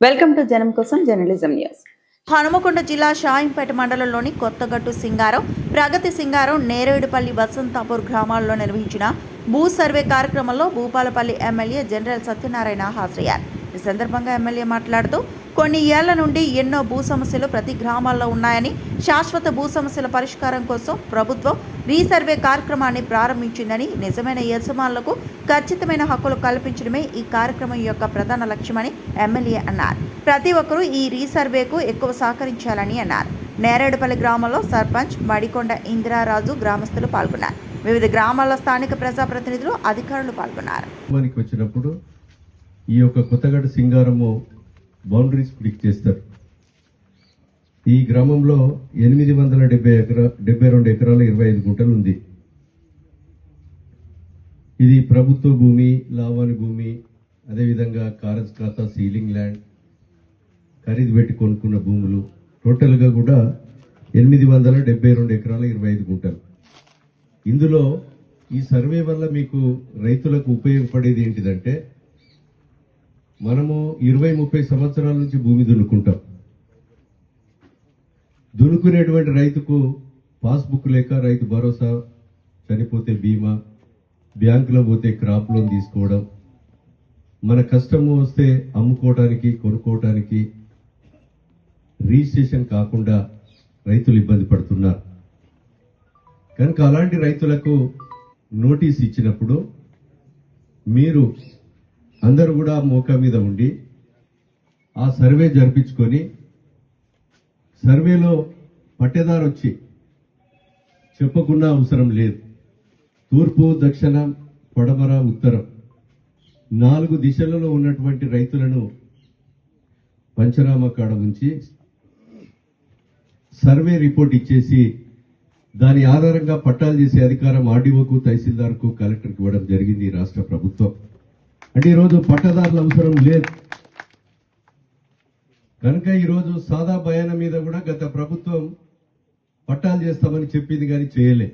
Welcome to జనం కోసం journalism news. Hanumakonda జిల్లా షాయింపేట మండలంలోని కొత్తగట్టు సింగారం, ప్రగతి సింగారం, నేరేడుపల్లి, వసంతాపూర్ గ్రామాల్లో నిర్వహించిన భూ సర్వే కార్యక్రమంలో భూపాలపల్లి ఎమ్మెల్యే జనరల్ సత్యనారాయణ హాజరయ్యారు. ఈ సందర్భంగా ఎమ్మెల్యే మాట్లాడుతూ కొన్ని ఏళ్ల నుండి ఎన్నో భూ సమస్యలు ప్రతి గ్రామాల్లో ఉన్నాయని, శాశ్వత భూ సమస్యల పరిష్కారం కోసం ప్రభుత్వం రీసర్వే కార్యక్రమాన్ని ప్రారంభించిందని, నిజమైన యజమానులకు ఖచ్చితమైన హక్కులు కల్పించడమే ఈ కార్యక్రమం యొక్క ప్రధాన లక్ష్యమని ఎమ్మెల్యే అన్నారు. ప్రతి ఒక్కరూ ఈ రీసర్వేకు ఎక్కువ సహకరించాలని అన్నారు. నేరేడుపల్లి గ్రామంలో సర్పంచ్ మడికొండ ఇందిరారాజు గ్రామస్తులు పాల్గొన్నారు. వివిధ గ్రామాల్లో స్థానిక ప్రజాప్రతినిధులు, అధికారులు పాల్గొన్నారు. వచ్చినప్పుడు ఈ యొక్క కొత్తగట్టు సింగారము బౌండరీస్ ఫిక్స్ చేస్తారు. ఈ గ్రామంలో 872 ఎకరాల 25 గుంటలు ఉంది. ఇది ప్రభుత్వ భూమి, లావాని భూమి, అదేవిధంగా కారజ్ ఖాతా, సీలింగ్ ల్యాండ్, ఖరీదు పెట్టి కొనుక్కున్న భూములు, టోటల్గా కూడా 872 ఎకరాల 25 గుంటలు. ఇందులో ఈ సర్వే వల్ల మీకు రైతులకు ఉపయోగపడేది ఏంటిదంటే, మనము 20-30 సంవత్సరాల నుంచి భూమి దున్నుకుంటాం. దున్నుకునేటువంటి రైతుకు పాస్బుక్ లేక రైతు భరోసా, చనిపోతే బీమా, బ్యాంకులో పోతే క్రాప్ లోన్ తీసుకోవడం, మన కష్టము వస్తే అమ్ముకోవటానికి, కొనుక్కోవటానికి రిజిస్ట్రేషన్ కాకుండా రైతులు ఇబ్బంది పడుతున్నారు. కనుక అలాంటి రైతులకు నోటీస్ ఇచ్చినప్పుడు మీరు అందరూ కూడా మోకా మీద ఉండి ఆ సర్వే జరిపించుకొని, సర్వేలో పట్టేదారు వచ్చి చెప్పకున్నా అవసరం లేదు. తూర్పు, దక్షిణం, పడమర, ఉత్తరం 4 దిశలలో ఉన్నటువంటి రైతులను పంచనామా కాడ ఉంచి సర్వే రిపోర్ట్ ఇచ్చేసి దాని ఆధారంగా పట్టాలు చేసే అధికారం ఆర్డీఓకు, తహసీల్దార్కు, కలెక్టర్కి ఇవ్వడం జరిగింది ఈ రాష్ట్ర ప్రభుత్వం. అంటే ఈరోజు పట్టదారుల అవసరం లేదు. కనుక ఈరోజు సాదా బయాన మీద కూడా గత ప్రభుత్వం పట్టాలు చేస్తామని చెప్పింది కానీ చేయలే.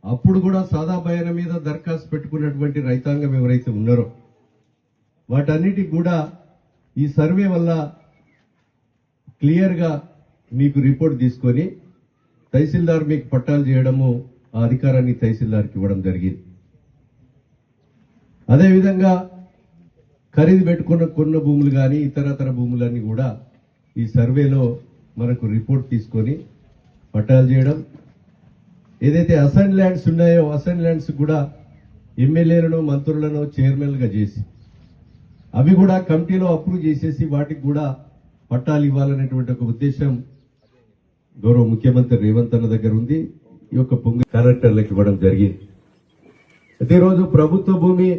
అప్పుడు కూడా సాదా బయాన మీద దరఖాస్తు పెట్టుకున్నటువంటి రైతాంగం ఎవరైతే ఉన్నారో వాటన్నిటికి కూడా ఈ సర్వే వల్ల క్లియర్గా మీకు రిపోర్ట్ తీసుకొని తహసీల్దార్ మీకు పట్టాలు చేయడము, ఆ అధికారాన్ని తహసీల్దార్కి ఇవ్వడం జరిగింది. అదేవిధంగా ఖరీదు పెట్టుకున్న భూములు కానీ ఇతరతర భూములన్నీ కూడా ఈ సర్వేలో మనకు రిపోర్ట్ తీసుకొని పట్టాలు చేయడం. ఏదైతే అసైన్ ల్యాండ్స్ ఉన్నాయో అసైన్ ల్యాండ్స్ కూడా ఎమ్మెల్యేలను, మంత్రులను చైర్మన్గా చేసి అవి కూడా కమిటీలో అప్రూవ్ చేసేసి వాటికి కూడా పట్టాలు ఇవ్వాలనేటువంటి ఒక ఉద్దేశం గౌరవ ముఖ్యమంత్రి రేవంత్ అన్న దగ్గర ఉంది. ఈ యొక్క కలెక్టర్లకు ఇవ్వడం జరిగింది. ప్రతిరోజు ప్రభుత్వ భూమి